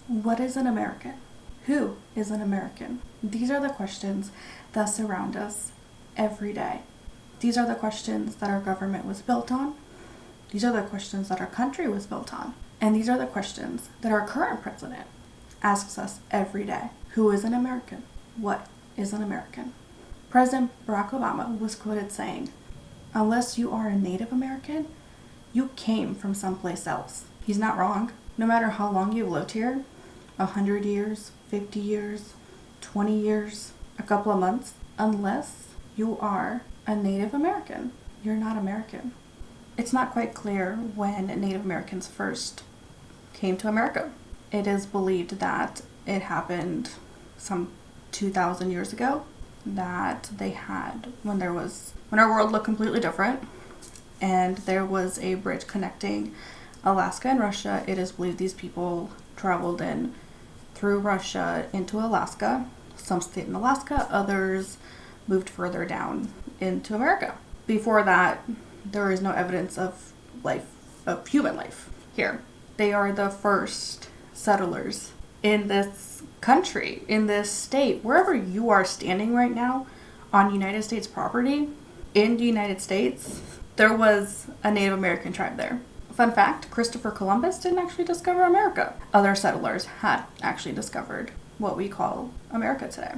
What is an American? Who is an American? These are the questions that surround us every day. These are the questions that our government was built on. These are the questions that our country was built on. And these are the questions that our current president asks us every day. Who is an American? What is an American? President Barack Obama was quoted saying, "Unless you are a Native American, you came from someplace else." He's not wrong. No matter how long you've lived here, 100 years, 50 years, 20 years, a couple of months, unless you are a Native American, you're not American. It's not quite clear when Native Americans first came to America. It is believed that it happened some 2,000 years ago, that they had when our world looked completely different, and there was a bridge connecting Alaska and Russia. It is believed these people traveled in through Russia into Alaska. Some stayed in Alaska, others moved further down into America. Before that, there is no evidence of human life here. They are the first settlers in this country, in this state. Wherever you are standing right now on United States property, in the United States, there was a Native American tribe there. Fun fact, Christopher Columbus didn't actually discover America. Other settlers had actually discovered what we call America today.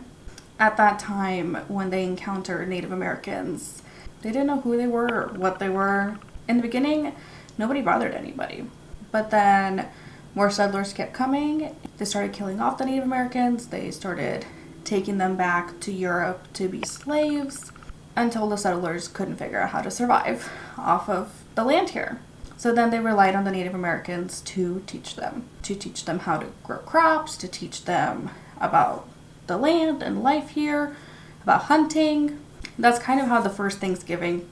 At that time, when they encountered Native Americans, they didn't know who they were or what they were. In the beginning, nobody bothered anybody. But then more settlers kept coming. They started killing off the Native Americans. They started taking them back to Europe to be slaves until the settlers couldn't figure out how to survive off of the land here. So then they relied on the Native Americans to teach them how to grow crops, to teach them about the land and life here, about hunting. That's kind of how the first Thanksgiving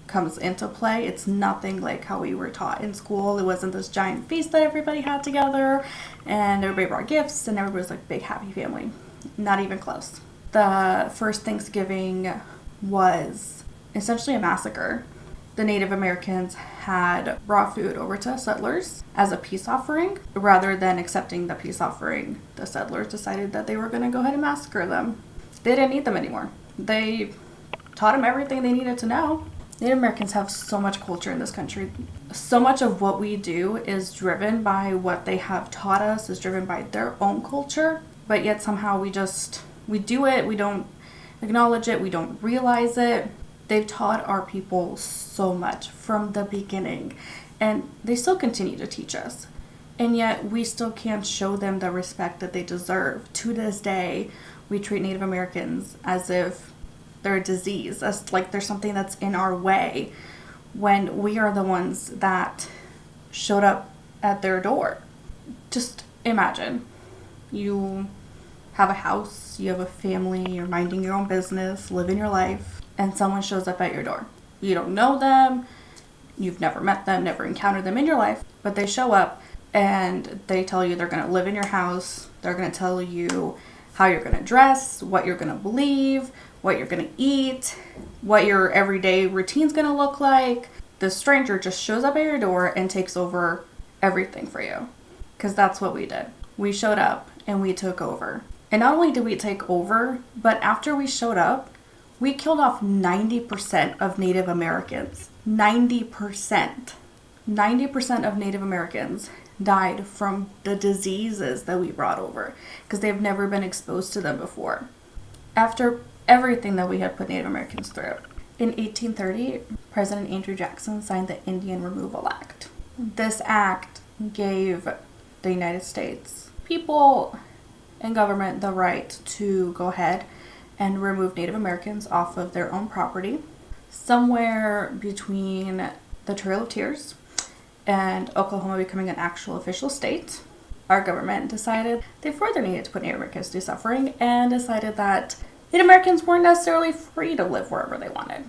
comes into play. It's nothing like how we were taught in school. It wasn't this giant feast that everybody had together and everybody brought gifts and everybody was like big happy family. Not even close. The first Thanksgiving was essentially a massacre. The Native Americans had brought food over to settlers as a peace offering. Rather than accepting the peace offering, the settlers decided that they were going to go ahead and massacre them. They didn't need them anymore. They taught them everything they needed to know. Native Americans have so much culture in this country. So much of what we do is driven by what they have taught us, is driven by their own culture. But yet somehow we do it, we don't acknowledge it, we don't realize it. They've taught our people so much from the beginning, and they still continue to teach us. And yet we still can't show them the respect that they deserve. To this day, we treat Native Americans as if they're a disease, as like there's something that's in our way, when we are the ones that showed up at their door. Just imagine, you have a house, you have a family, you're minding your own business, living your life, and someone shows up at your door. You don't know them, you've never met them, never encountered them in your life, but they show up and they tell you they're going to live in your house, they're going to tell you how you're going to dress, what you're going to believe, what you're going to eat, what your everyday routine's going to look like. The stranger just shows up at your door and takes over everything for you. Because that's what we did. We showed up and we took over. And not only did we take over, but after we showed up, we killed off 90% of Native Americans. 90%. 90% of Native Americans died from the diseases that we brought over because they've never been exposed to them before. After everything that we had put Native Americans through. In 1830, President Andrew Jackson signed the Indian Removal Act. This act gave the United States people and government the right to go ahead and remove Native Americans off of their own property. Somewhere between the Trail of Tears and Oklahoma becoming an actual official state, our government decided they further needed to put Native Americans to suffering and decided that Native Americans weren't necessarily free to live wherever they wanted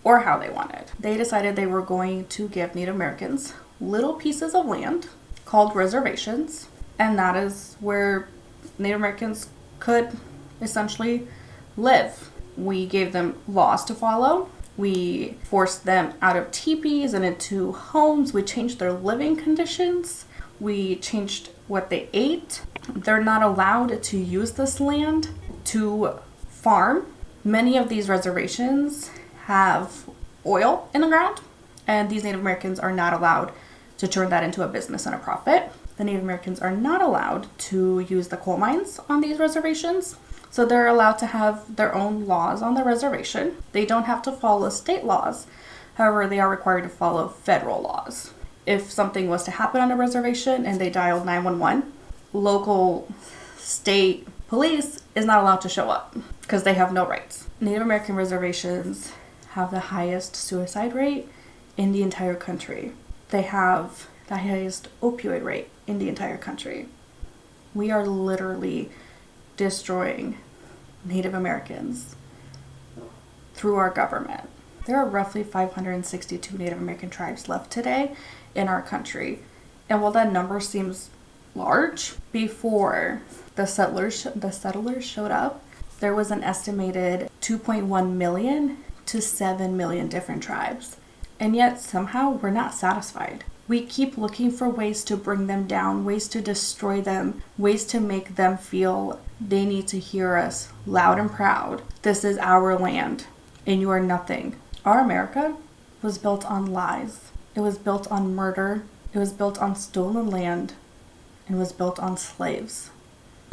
or how they wanted. They decided they were going to give Native Americans little pieces of land called reservations, and that is where Native Americans could essentially live. We gave them laws to follow. We forced them out of teepees and into homes. We changed their living conditions. We changed what they ate. They're not allowed to use this land to farm. Many of these reservations have oil in the ground, and these Native Americans are not allowed to turn that into a business and a profit. The Native Americans are not allowed to use the coal mines on these reservations. So they're allowed to have their own laws on the reservation. They don't have to follow state laws. However, they are required to follow federal laws. If something was to happen on a reservation and they dialed 911, local state police is not allowed to show up because they have no rights. Native American reservations have the highest suicide rate in the entire country. They have the highest opioid rate in the entire country. We are literally destroying Native Americans through our government. There are roughly 562 Native American tribes left today in our country. And while that number seems large, before the settlers showed up, there was an estimated 2.1 million to 7 million different tribes. And yet somehow we're not satisfied. We keep looking for ways to bring them down, ways to destroy them, ways to make them feel they need to hear us loud and proud. This is our land, and you are nothing. Our America was built on lies. It was built on murder. It was built on stolen land, and was built on slaves.